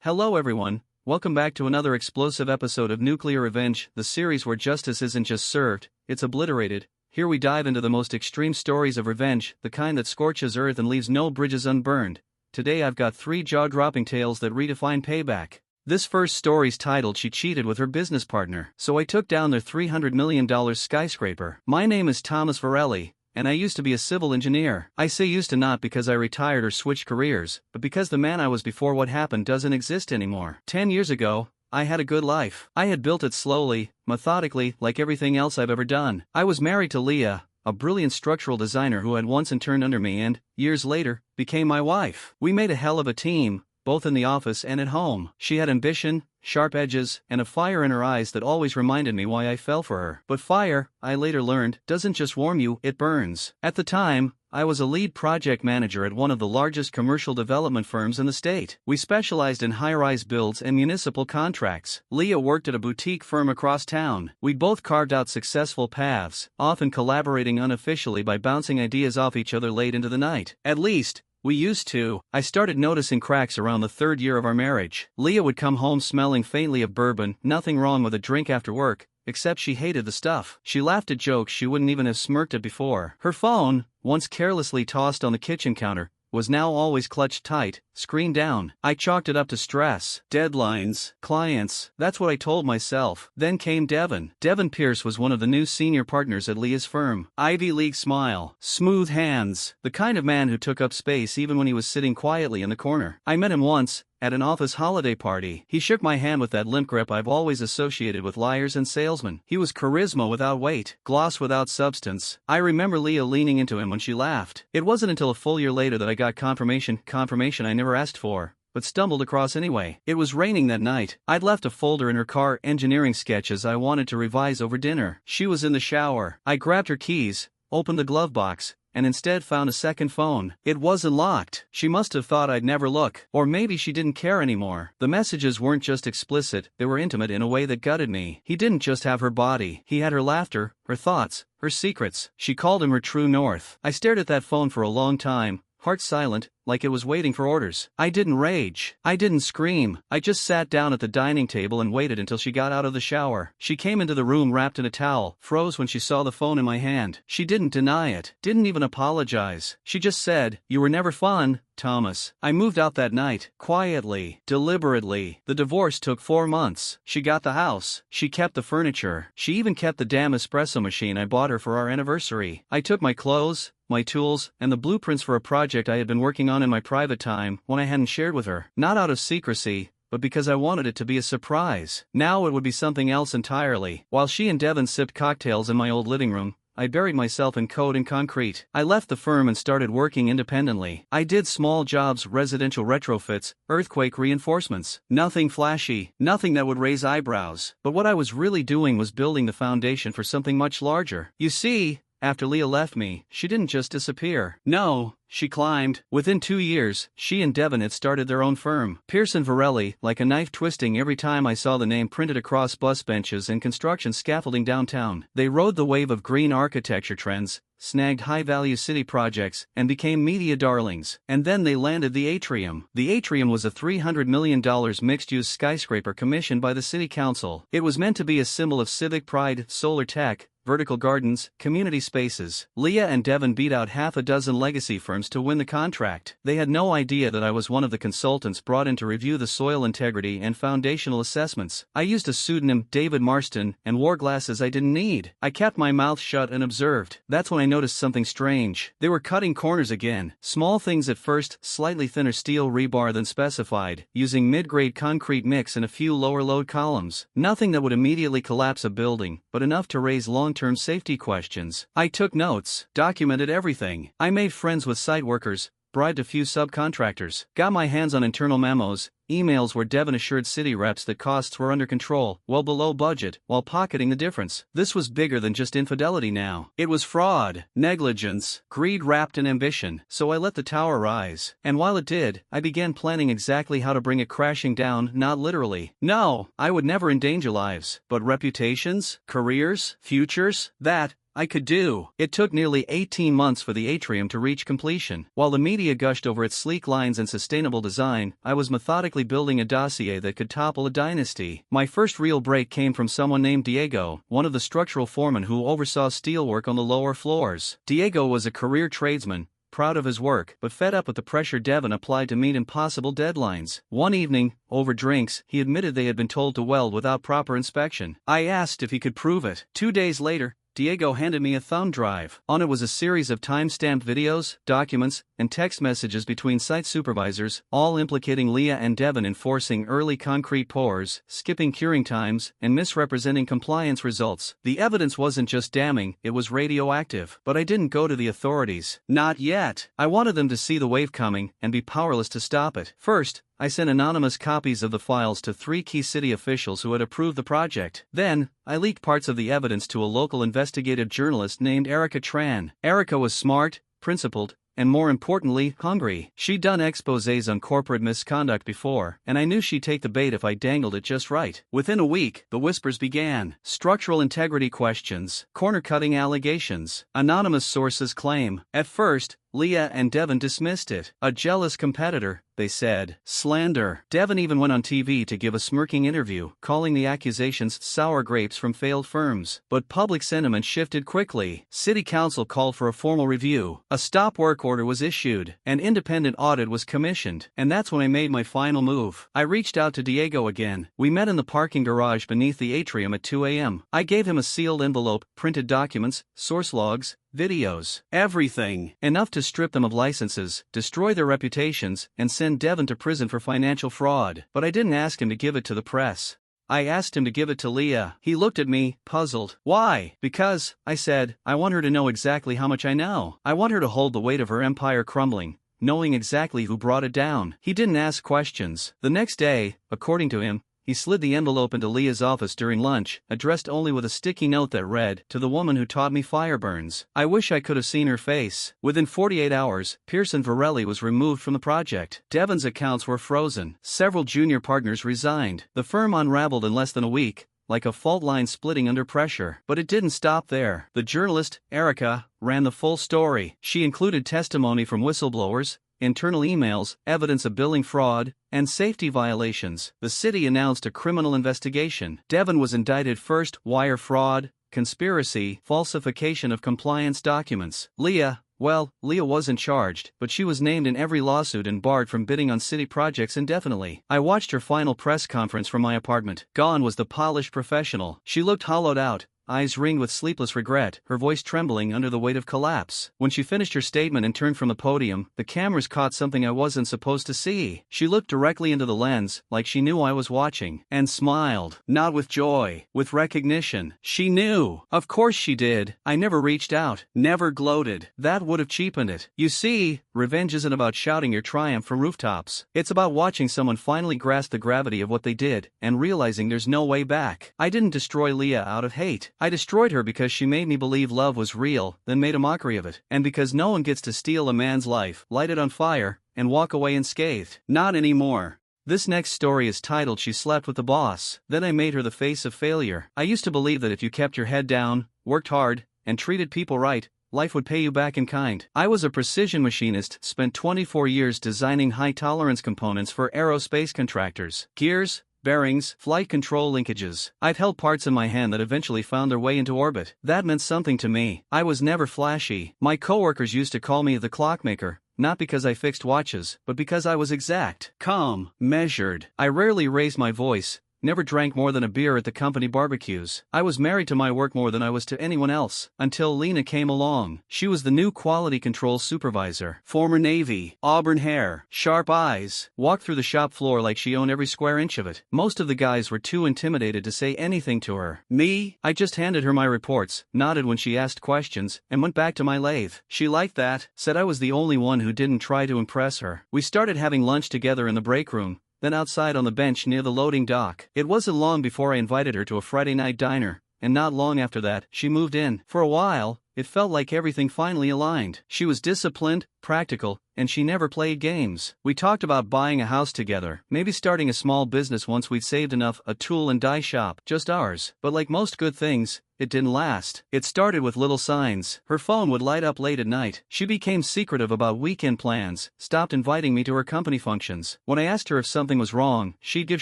Hello everyone, welcome back to another explosive episode of Nuclear Revenge, the series where justice isn't just served, it's obliterated. Here we dive into the most extreme stories of revenge, the kind that scorches earth and leaves no bridges unburned. Today I've got 3 jaw-dropping tales that redefine payback. This first story's titled She Cheated with Her Business Partner, so I took down their $300 million skyscraper. My name is Thomas Varelli, and I used to be a civil engineer. I say used to not because I retired or switched careers, but because the man I was before what happened doesn't exist anymore. 10 years ago, I had a good life. I had built it slowly, methodically, like everything else I've ever done. I was married to Leah, a brilliant structural designer who had once interned under me and, years later, became my wife. We made a hell of a team, both in the office and at home. She had ambition, sharp edges, and a fire in her eyes that always reminded me why I fell for her. But fire, I later learned, doesn't just warm you, it burns. At the time, I was a lead project manager at one of the largest commercial development firms in the state. We specialized in high-rise builds and municipal contracts. Leah worked at a boutique firm across town. We'd both carved out successful paths, often collaborating unofficially by bouncing ideas off each other late into the night. At least, we used to. I started noticing cracks around the 3rd year of our marriage. Leah would come home smelling faintly of bourbon, nothing wrong with a drink after work, except she hated the stuff. She laughed at jokes she wouldn't even have smirked at before. Her phone, once carelessly tossed on the kitchen counter, was now always clutched tight, screen down. I chalked it up to stress, deadlines, clients, that's what I told myself. Then came Devin. Devin Pierce was one of the new senior partners at Leah's firm. Ivy League smile, smooth hands, the kind of man who took up space even when he was sitting quietly in the corner. I met him once, at an office holiday party. He shook my hand with that limp grip I've always associated with liars and salesmen. He was charisma without weight, gloss without substance. I remember Leah leaning into him when she laughed. It wasn't until a full year later that I got confirmation I never asked for, but stumbled across anyway. It was raining that night. I'd left a folder in her car, engineering sketches I wanted to revise over dinner. She was in the shower. I grabbed her keys, opened the glove box, and instead found a second phone. It wasn't locked. She must have thought I'd never look, or maybe she didn't care anymore. The messages weren't just explicit, they were intimate in a way that gutted me. He didn't just have her body, he had her laughter, her thoughts, her secrets. She called him her true north. I stared at that phone for a long time, heart silent, like it was waiting for orders. I didn't rage. I didn't scream. I just sat down at the dining table and waited until she got out of the shower. She came into the room wrapped in a towel, froze when she saw the phone in my hand. She didn't deny it, didn't even apologize. She just said, "You were never fun, Thomas." I moved out that night, quietly, deliberately. The divorce took 4 months. She got the house. She kept the furniture. She even kept the damn espresso machine I bought her for our anniversary. I took my clothes, my tools, and the blueprints for a project I had been working on in my private time when I hadn't shared with her. Not out of secrecy, but because I wanted it to be a surprise. Now it would be something else entirely. While she and Devin sipped cocktails in my old living room, I buried myself in code and concrete. I left the firm and started working independently. I did small jobs, residential retrofits, earthquake reinforcements. Nothing flashy, nothing that would raise eyebrows. But what I was really doing was building the foundation for something much larger. You see, after Leah left me, she didn't just disappear. No, she climbed. Within 2 years, she and Devin had started their own firm. Pearson Varelli, like a knife twisting every time I saw the name printed across bus benches and construction scaffolding downtown. They rode the wave of green architecture trends, snagged high-value city projects, and became media darlings. And then they landed the Atrium. The Atrium was a $300 million mixed-use skyscraper commissioned by the city council. It was meant to be a symbol of civic pride, solar tech, vertical gardens, community spaces. Leah and Devin beat out half a dozen legacy firms to win the contract. They had no idea that I was one of the consultants brought in to review the soil integrity and foundational assessments. I used a pseudonym, David Marston, and wore glasses I didn't need. I kept my mouth shut and observed. That's when I noticed something strange. They were cutting corners again. Small things at first, slightly thinner steel rebar than specified, using mid-grade concrete mix and a few lower load columns. Nothing that would immediately collapse a building, but enough to raise long-term safety questions. I took notes, documented everything. I made friends with site workers, bribed a few subcontractors, got my hands on internal memos, emails where Devin assured city reps that costs were under control, well below budget, while pocketing the difference. This was bigger than just infidelity now. It was fraud, negligence, greed wrapped in ambition. So I let the tower rise. And while it did, I began planning exactly how to bring it crashing down, not literally. No, I would never endanger lives, but reputations, careers, futures, that I could do. It took nearly 18 months for the atrium to reach completion. While the media gushed over its sleek lines and sustainable design, I was methodically building a dossier that could topple a dynasty. My first real break came from someone named Diego, one of the structural foremen who oversaw steelwork on the lower floors. Diego was a career tradesman, proud of his work, but fed up with the pressure Devon applied to meet impossible deadlines. One evening, over drinks, he admitted they had been told to weld without proper inspection. I asked if he could prove it. 2 days later, Diego handed me a thumb drive. On it was a series of time-stamped videos, documents, and text messages between site supervisors, all implicating Leah and Devon in forcing early concrete pours, skipping curing times, and misrepresenting compliance results. The evidence wasn't just damning, it was radioactive. But I didn't go to the authorities. Not yet. I wanted them to see the wave coming and be powerless to stop it. First, I sent anonymous copies of the files to 3 key city officials who had approved the project. Then, I leaked parts of the evidence to a local investigative journalist named Erica Tran. Erica was smart, principled, and more importantly, hungry. She'd done exposés on corporate misconduct before, and I knew she'd take the bait if I dangled it just right. Within a week, the whispers began. Structural integrity questions, corner-cutting allegations, anonymous sources claim. At first, Leah and Devon dismissed it. A jealous competitor, they said. Slander. Devon even went on TV to give a smirking interview, calling the accusations sour grapes from failed firms. But public sentiment shifted quickly. City Council called for a formal review. A stop work order was issued. An independent audit was commissioned. And that's when I made my final move. I reached out to Diego again. We met in the parking garage beneath the atrium at 2 a.m. I gave him a sealed envelope, printed documents, source logs, videos, everything. Enough to strip them of licenses, destroy their reputations, and send Devon to prison for financial fraud. But I didn't ask him to give it to the press. I asked him to give it to Leah. He looked at me, puzzled. Why? Because, I said, I want her to know exactly how much I know. I want her to hold the weight of her empire crumbling, knowing exactly who brought it down. He didn't ask questions. The next day, according to him, he slid the envelope into Leah's office during lunch, addressed only with a sticky note that read, "To the woman who taught me fire burns." I wish I could have seen her face. Within 48 hours, Pearson Varelli was removed from the project. Devon's accounts were frozen. Several junior partners resigned. The firm unraveled in less than a week, like a fault line splitting under pressure. But it didn't stop there. The journalist, Erica, ran the full story. She included testimony from whistleblowers, internal emails, evidence of billing fraud, and safety violations. The city announced a criminal investigation. Devon was indicted first, wire fraud, conspiracy, falsification of compliance documents. Leah wasn't charged, but she was named in every lawsuit and barred from bidding on city projects indefinitely. I watched her final press conference from my apartment. Gone was the polished professional. She looked hollowed out, eyes ringed with sleepless regret, her voice trembling under the weight of collapse. When she finished her statement and turned from the podium, the cameras caught something I wasn't supposed to see. She looked directly into the lens, like she knew I was watching, and smiled. Not with joy, with recognition. She knew. Of course she did. I never reached out, never gloated. That would have cheapened it. You see, revenge isn't about shouting your triumph from rooftops. It's about watching someone finally grasp the gravity of what they did, and realizing there's no way back. I didn't destroy Leah out of hate. I destroyed her because she made me believe love was real, then made a mockery of it. And because no one gets to steal a man's life, light it on fire, and walk away unscathed. Not anymore. This next story is titled "She Slept with the Boss." Then I made her the face of failure. I used to believe that if you kept your head down, worked hard, and treated people right, life would pay you back in kind. I was a precision machinist, spent 24 years designing high-tolerance components for aerospace contractors. Gears, bearings, flight control linkages. I'd held parts in my hand that eventually found their way into orbit. That meant something to me. I was never flashy. My coworkers used to call me the clockmaker, not because I fixed watches, but because I was exact, calm, measured. I rarely raised my voice, never drank more than a beer at the company barbecues. I was married to my work more than I was to anyone else, until Lena came along. She was the new quality control supervisor. Former Navy, auburn hair, sharp eyes, walked through the shop floor like she owned every square inch of it. Most of the guys were too intimidated to say anything to her. Me? I just handed her my reports, nodded when she asked questions, and went back to my lathe. She liked that, said I was the only one who didn't try to impress her. We started having lunch together in the break room, then outside on the bench near the loading dock. It wasn't long before I invited her to a Friday night diner, and not long after that, she moved in. For a while, it felt like everything finally aligned. She was disciplined, practical, and she never played games. We talked about buying a house together, maybe starting a small business once we'd saved enough, a tool and die shop, just ours. But like most good things, it didn't last. It started with little signs. Her phone would light up late at night. She became secretive about weekend plans, stopped inviting me to her company functions. When I asked her if something was wrong, she'd give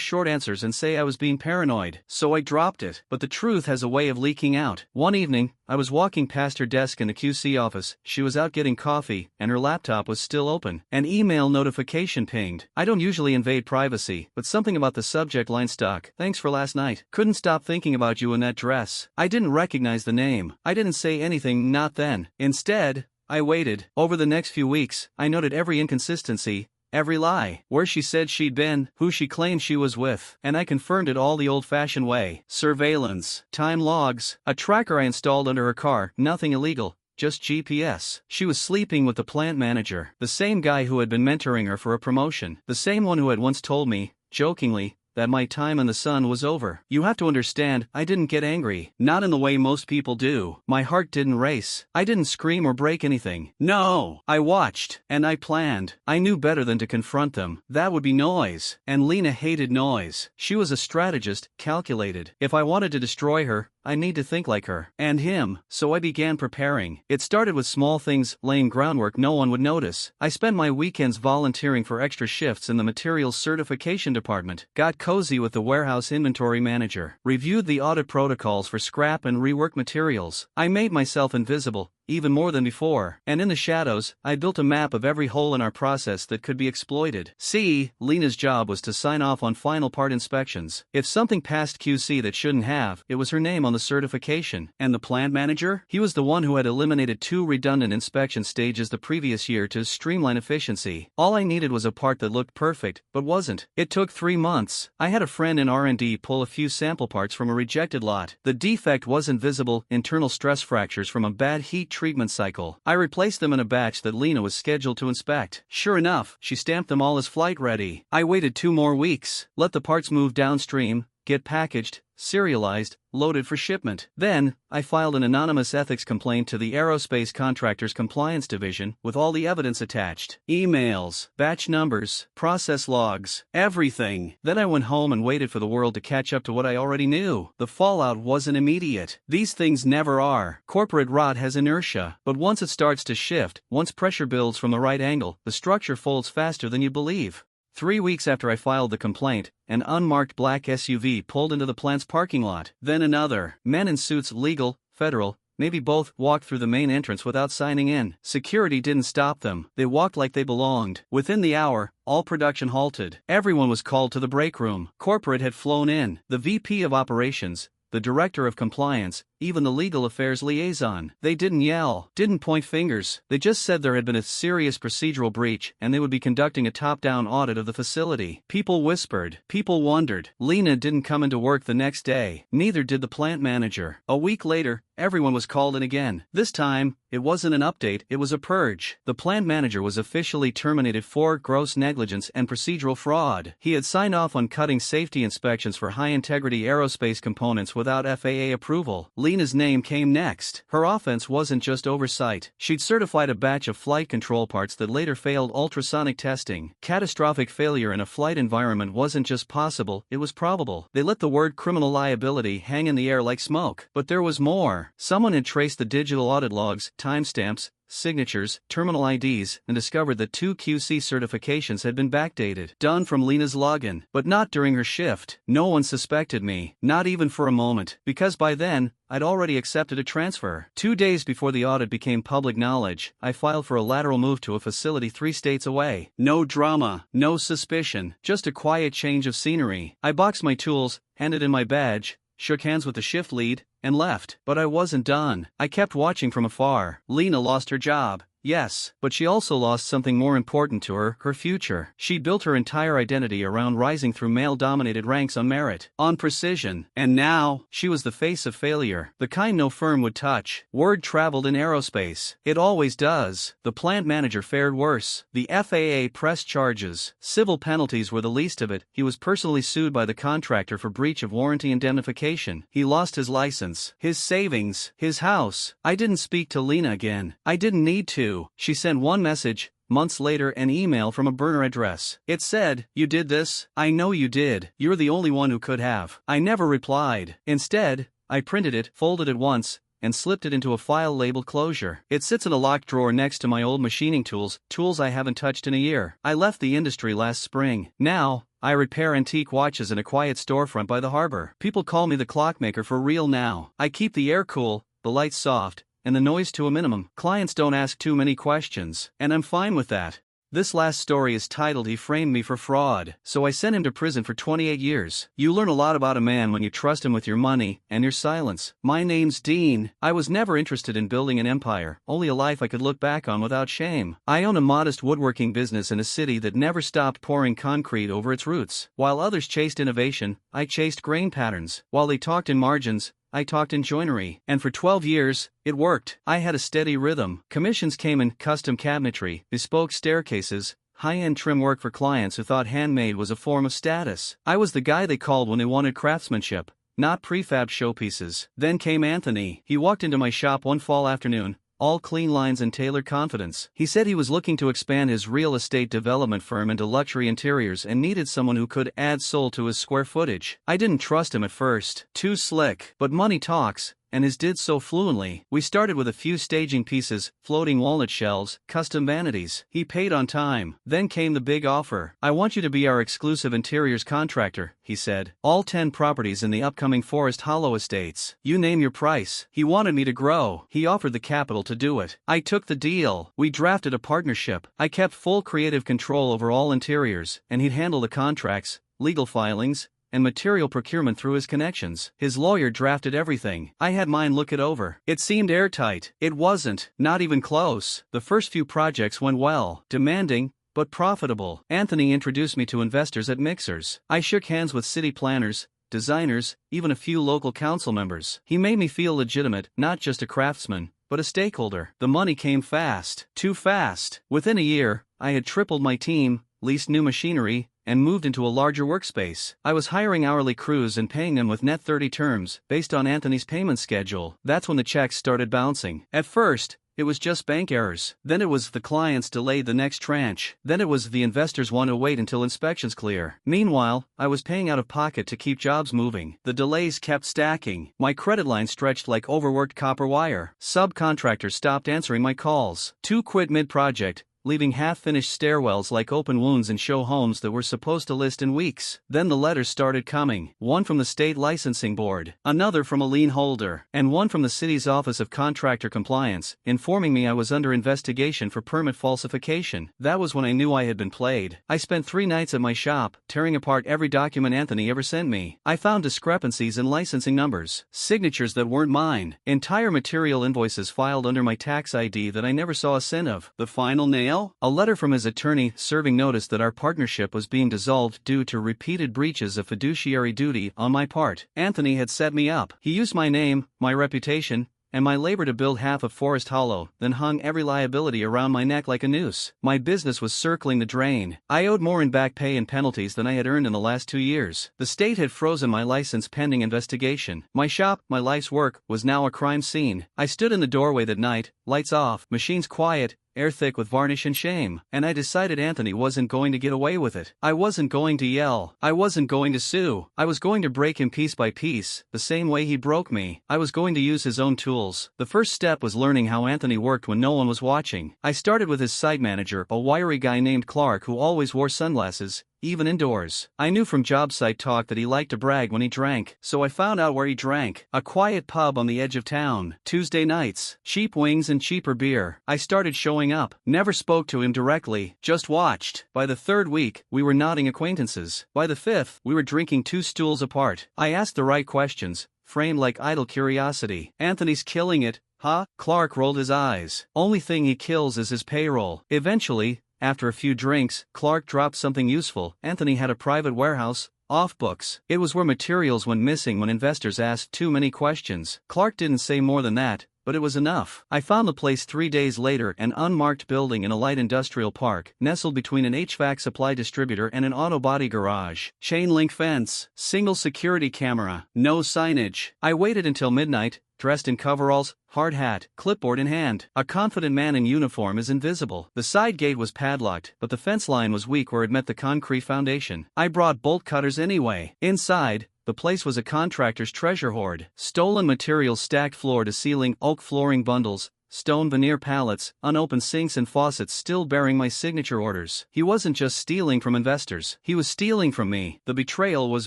short answers and say I was being paranoid. So I dropped it. But the truth has a way of leaking out. One evening, I was walking past her desk in the QC office. She was out getting coffee, and her laptop was still open. An email notification pinged. I don't usually invade privacy, but something about the subject line stuck. Thanks for last night. Couldn't stop thinking about you in that dress. I didn't recognize the name. I didn't say anything, not then. Instead, I waited. Over the next few weeks, I noted every inconsistency, every lie, where she said she'd been, who she claimed she was with, and I confirmed it all the old-fashioned way. Surveillance, time logs, a tracker I installed under her car, nothing illegal, just GPS. She was sleeping with the plant manager, the same guy who had been mentoring her for a promotion, the same one who had once told me, jokingly, that my time in the sun was over. You have to understand, I didn't get angry. Not in the way most people do. My heart didn't race. I didn't scream or break anything. No, I watched, and I planned. I knew better than to confront them. That would be noise. And Lena hated noise. She was a strategist, calculated. If I wanted to destroy her, I need to think like her. And him. So I began preparing. It started with small things, laying groundwork no one would notice. I spent my weekends volunteering for extra shifts in the materials certification department, got cozy with the warehouse inventory manager, reviewed the audit protocols for scrap and rework materials. I made myself invisible, even more than before, and in the shadows, I built a map of every hole in our process that could be exploited. See, Lena's job was to sign off on final part inspections. If something passed QC that shouldn't have, it was her name on the certification. And the plant manager? He was the one who had eliminated 2 redundant inspection stages the previous year to streamline efficiency. All I needed was a part that looked perfect, but wasn't. It took 3 months. I had a friend in R&D pull a few sample parts from a rejected lot. The defect wasn't visible, internal stress fractures from a bad heat treatment cycle. I replaced them in a batch that Lena was scheduled to inspect. Sure enough, she stamped them all as flight ready. I waited 2 more weeks, let the parts move downstream, get packaged, serialized, loaded for shipment. Then, I filed an anonymous ethics complaint to the Aerospace Contractors Compliance Division, with all the evidence attached. Emails, batch numbers, process logs, everything. Then I went home and waited for the world to catch up to what I already knew. The fallout wasn't immediate. These things never are. Corporate rot has inertia, but once it starts to shift, once pressure builds from the right angle, the structure folds faster than you believe. 3 weeks after I filed the complaint, an unmarked black SUV pulled into the plant's parking lot. Then another. Men in suits, legal, federal, maybe both, walked through the main entrance without signing in. Security didn't stop them. They walked like they belonged. Within the hour, all production halted. Everyone was called to the break room. Corporate had flown in. The VP of operations, the director of compliance, even the legal affairs liaison. They didn't yell, didn't point fingers. They just said there had been a serious procedural breach and they would be conducting a top-down audit of the facility. People whispered. People wondered. Lena didn't come into work the next day. Neither did the plant manager. A week later, everyone was called in again. This time, it wasn't an update, it was a purge. The plant manager was officially terminated for gross negligence and procedural fraud. He had signed off on cutting safety inspections for high-integrity aerospace components without FAA approval. Lena's name came next. Her offense wasn't just oversight. She'd certified a batch of flight control parts that later failed ultrasonic testing. Catastrophic failure in a flight environment wasn't just possible, it was probable. They let the word criminal liability hang in the air like smoke. But there was more. Someone had traced the digital audit logs, timestamps, signatures, terminal IDs, and discovered that 2 QC certifications had been backdated. Done from Lena's login, but not during her shift. No one suspected me, not even for a moment, because by then, I'd already accepted a transfer. 2 days before the audit became public knowledge, I filed for a lateral move to a facility 3 states away. No drama, no suspicion, just a quiet change of scenery. I boxed my tools, handed in my badge, shook hands with the shift lead, and left. But I wasn't done. I kept watching from afar. Lena lost her job. yes, but she also lost something more important to her, her future. She built her entire identity around rising through male-dominated ranks on merit, on precision, and now, she was the face of failure, the kind no firm would touch. Word traveled in aerospace. It always does. The plant manager fared worse. The FAA pressed charges. Civil penalties were the least of it. He was personally sued by the contractor for breach of warranty indemnification. He lost his license, his savings, his house. I didn't speak to Lena again. I didn't need to. She sent one message. Months later, an email from a burner address. It said, "You did this? I know you did. You're the only one who could have." I never replied. Instead, I printed it, folded it once, and slipped it into a file labeled closure. It sits in a locked drawer next to my old machining tools I haven't touched in a year. I left the industry last spring. Now, I repair antique watches in a quiet storefront by the harbor. People call me the clockmaker for real now. I keep the air cool, the lights soft, and the noise to a minimum. Clients don't ask too many questions, and I'm fine with that. This last story is titled "He Framed Me for Fraud," so I sent him to prison for 28 years. You learn a lot about a man when you trust him with your money and your silence. My name's Dean. I was never interested in building an empire, only a life I could look back on without shame. I own a modest woodworking business in a city that never stopped pouring concrete over its roots. While others chased innovation, I chased grain patterns. While they talked in margins, I talked in joinery, and for 12 years, it worked. I had a steady rhythm. Commissions came in custom cabinetry, bespoke staircases, high-end trim work for clients who thought handmade was a form of status. I was the guy they called when they wanted craftsmanship, not prefab showpieces. Then came Anthony. He walked into my shop one fall afternoon, all clean lines and tailored confidence. He said he was looking to expand his real estate development firm into luxury interiors and needed someone who could add soul to his square footage. I didn't trust him at first. Too slick. But money talks, and his did so fluently. We started with a few staging pieces, floating walnut shelves, custom vanities. He paid on time. Then came the big offer. "I want you to be our exclusive interiors contractor," he said. "All 10 properties in the upcoming Forest Hollow estates. You name your price." He wanted me to grow. He offered the capital to do it. I took the deal. We drafted a partnership. I kept full creative control over all interiors, and he'd handle the contracts, legal filings, and material procurement through his connections. His lawyer drafted everything. I had mine look it over. It seemed airtight. It wasn't, not even close. The first few projects went well, demanding, but profitable. Anthony introduced me to investors at mixers. I shook hands with city planners, designers, even a few local council members. He made me feel legitimate, not just a craftsman, but a stakeholder. The money came fast. Too fast. Within a year, I had tripled my team, leased new machinery, and moved into a larger workspace. I was hiring hourly crews and paying them with net 30 terms, based on Anthony's payment schedule. That's when the checks started bouncing. At first, it was just bank errors. Then it was the clients delayed the next tranche. Then it was the investors want to wait until inspections clear. Meanwhile, I was paying out of pocket to keep jobs moving. The delays kept stacking. My credit line stretched like overworked copper wire. Subcontractors stopped answering my calls. 2 quit mid-project, leaving half-finished stairwells like open wounds in show homes that were supposed to list in weeks. Then the letters started coming. One from the state licensing board, another from a lien holder, and one from the city's Office of Contractor Compliance, informing me I was under investigation for permit falsification. That was when I knew I had been played. I spent 3 nights at my shop, tearing apart every document Anthony ever sent me. I found discrepancies in licensing numbers, signatures that weren't mine, entire material invoices filed under my tax ID that I never saw a cent of. The final nail? A letter from his attorney serving notice that our partnership was being dissolved due to repeated breaches of fiduciary duty on my part. Anthony had set me up. He used my name, my reputation, and my labor to build half of Forest Hollow, then hung every liability around my neck like a noose. My business was circling the drain. I owed more in back pay and penalties than I had earned in the last 2 years. The state had frozen my license pending investigation. My shop, my life's work, was now a crime scene. I stood in the doorway that night, lights off, machines quiet, air thick with varnish and shame, and I decided Anthony wasn't going to get away with it. I wasn't going to yell. I wasn't going to sue. I was going to break him piece by piece, the same way he broke me. I was going to use his own tools. The first step was learning how Anthony worked when no one was watching. I started with his site manager, a wiry guy named Clark who always wore sunglasses, even indoors. I knew from job site talk that he liked to brag when he drank, so I found out where he drank. A quiet pub on the edge of town. Tuesday nights. Cheap wings and cheaper beer. I started showing up. Never spoke to him directly, just watched. By the 3rd week, we were nodding acquaintances. By the 5th, we were drinking 2 stools apart. I asked the right questions, framed like idle curiosity. "Anthony's killing it. Huh? Clark rolled his eyes. Only thing he kills is his payroll. Eventually, after a few drinks, Clark dropped something useful. Anthony had a private warehouse, off books. It was where materials went missing when investors asked too many questions. Clark didn't say more than that, but it was enough. I found the place 3 days later, an unmarked building in a light industrial park, nestled between an HVAC supply distributor and an auto body garage. Chain link fence, single security camera, no signage. I waited until midnight, dressed in coveralls, hard hat, clipboard in hand. A confident man in uniform is invisible. The side gate was padlocked, but the fence line was weak where it met the concrete foundation. I brought bolt cutters anyway. Inside, the place was a contractor's treasure hoard. Stolen materials stacked floor to ceiling, oak flooring bundles, stone veneer pallets, unopened sinks and faucets still bearing my signature orders. He wasn't just stealing from investors, he was stealing from me. The betrayal was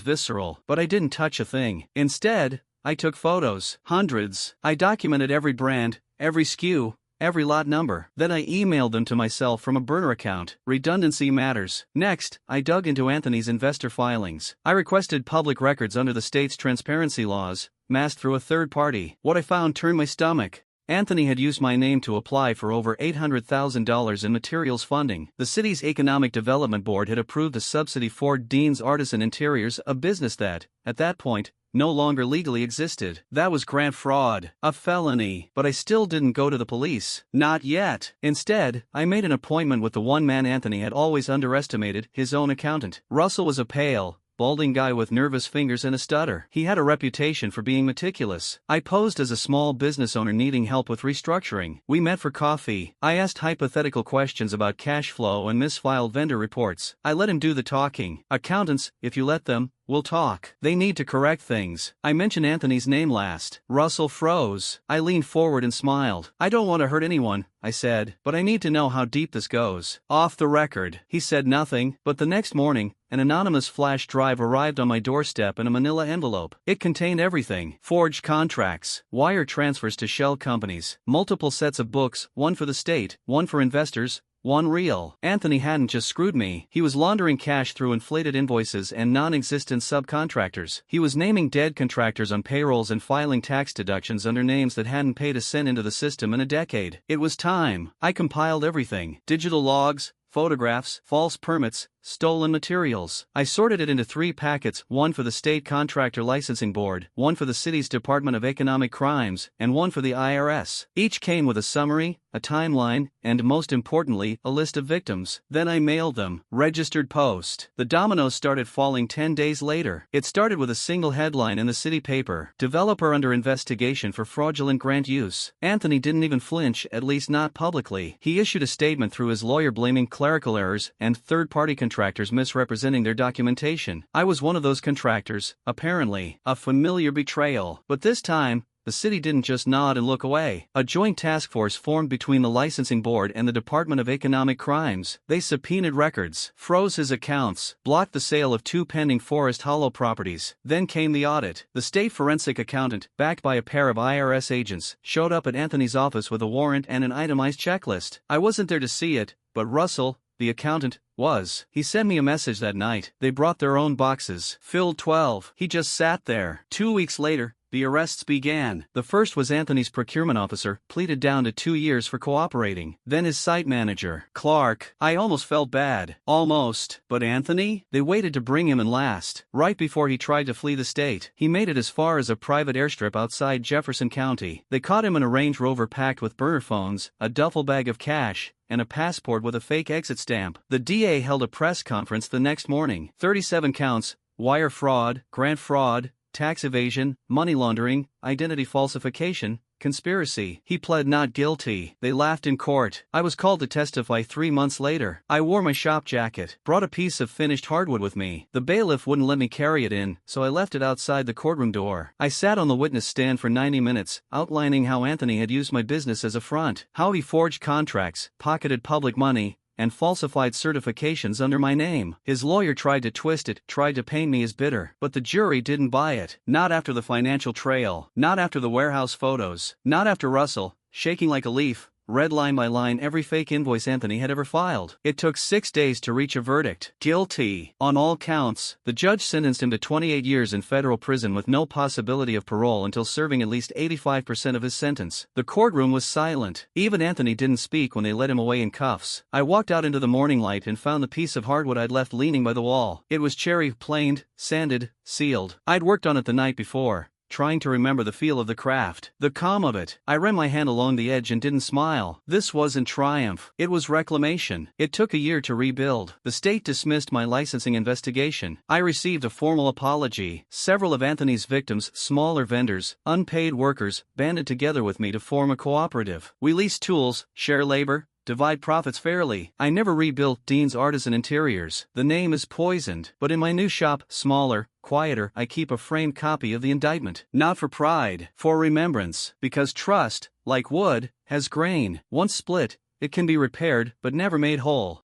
visceral, but I didn't touch a thing. Instead, I took photos. Hundreds. I documented every brand, every SKU, every lot number. Then I emailed them to myself from a burner account. Redundancy matters. Next, I dug into Anthony's investor filings. I requested public records under the state's transparency laws, masked through a third party. What I found turned my stomach. Anthony had used my name to apply for over $800,000 in materials funding. The city's Economic Development Board had approved a subsidy for Dean's Artisan Interiors, a business that, at that point, no longer legally existed. That was grant fraud, a felony. But I still didn't go to the police. Not yet. Instead, I made an appointment with the one man Anthony had always underestimated, his own accountant. Russell was a pale, balding guy with nervous fingers and a stutter. He had a reputation for being meticulous. I posed as a small business owner needing help with restructuring. We met for coffee. I asked hypothetical questions about cash flow and misfiled vendor reports. I let him do the talking. Accountants, if you let them, will talk. They need to correct things. I mentioned Anthony's name last. Russell froze. I leaned forward and smiled. I don't want to hurt anyone, I said, but I need to know how deep this goes. Off the record. He said nothing, but the next morning, an anonymous flash drive arrived on my doorstep in a manila envelope. It contained everything. Forged contracts, wire transfers to shell companies, multiple sets of books, one for the state, one for investors, one real. Anthony hadn't just screwed me, he was laundering cash through inflated invoices and non-existent subcontractors. He was naming dead contractors on payrolls and filing tax deductions under names that hadn't paid a cent into the system in a decade. It was time. I compiled everything. Digital logs, photographs, false permits, stolen materials. I sorted it into 3 packets, one for the State Contractor Licensing Board, one for the city's Department of Economic Crimes, and one for the IRS. Each came with a summary, a timeline, and most importantly, a list of victims. Then I mailed them. Registered post. The dominoes started falling 10 days later. It started with a single headline in the city paper. Developer under investigation for fraudulent grant use. Anthony didn't even flinch, at least not publicly. He issued a statement through his lawyer blaming clerical errors and third-party contractors misrepresenting their documentation. I was one of those contractors, apparently. A familiar betrayal. But this time, the city didn't just nod and look away. A joint task force formed between the licensing board and the Department of Economic Crimes. They subpoenaed records, froze his accounts, blocked the sale of 2 pending Forest Hollow properties. Then came the audit. The state forensic accountant, backed by a pair of IRS agents, showed up at Anthony's office with a warrant and an itemized checklist. I wasn't there to see it, but Russell, the accountant, was. He sent me a message that night. They brought their own boxes. Filled 12. He just sat there. 2 weeks later, the arrests began. The first was Anthony's procurement officer, pleaded down to 2 years for cooperating. Then his site manager, Clark. I almost felt bad. Almost. But Anthony? They waited to bring him in last. Right before he tried to flee the state. He made it as far as a private airstrip outside Jefferson County. They caught him in a Range Rover packed with burner phones, a duffel bag of cash, and a passport with a fake exit stamp. The DA held a press conference the next morning. 37 counts: wire fraud, grant fraud, tax evasion, money laundering, identity falsification, conspiracy. He pled not guilty. They laughed in court. I was called to testify 3 months later. I wore my shop jacket, brought a piece of finished hardwood with me. The bailiff wouldn't let me carry it in, so I left it outside the courtroom door. I sat on the witness stand for 90 minutes, outlining how Anthony had used my business as a front, how he forged contracts, pocketed public money, and falsified certifications under my name. His lawyer tried to twist it, tried to paint me as bitter, but the jury didn't buy it. Not after the financial trail, not after the warehouse photos, not after Russell, shaking like a leaf, read line by line every fake invoice Anthony had ever filed. It took 6 days to reach a verdict. Guilty. On all counts, the judge sentenced him to 28 years in federal prison with no possibility of parole until serving at least 85% of his sentence. The courtroom was silent. Even Anthony didn't speak when they led him away in cuffs. I walked out into the morning light and found the piece of hardwood I'd left leaning by the wall. It was cherry planed, sanded, sealed. I'd worked on it the night before, trying to remember the feel of the craft, the calm of it. I ran my hand along the edge and didn't smile. This wasn't triumph. It was reclamation. It took a year to rebuild. The state dismissed my licensing investigation. I received a formal apology. Several of Anthony's victims, smaller vendors, unpaid workers, banded together with me to form a cooperative. We lease tools, share labor, divide profits fairly. I never rebuilt Dean's Artisan Interiors. The name is poisoned. But in my new shop, smaller, quieter, I keep a framed copy of the indictment. Not for pride, for remembrance. Because trust, like wood, has grain. Once split, it can be repaired but never made whole.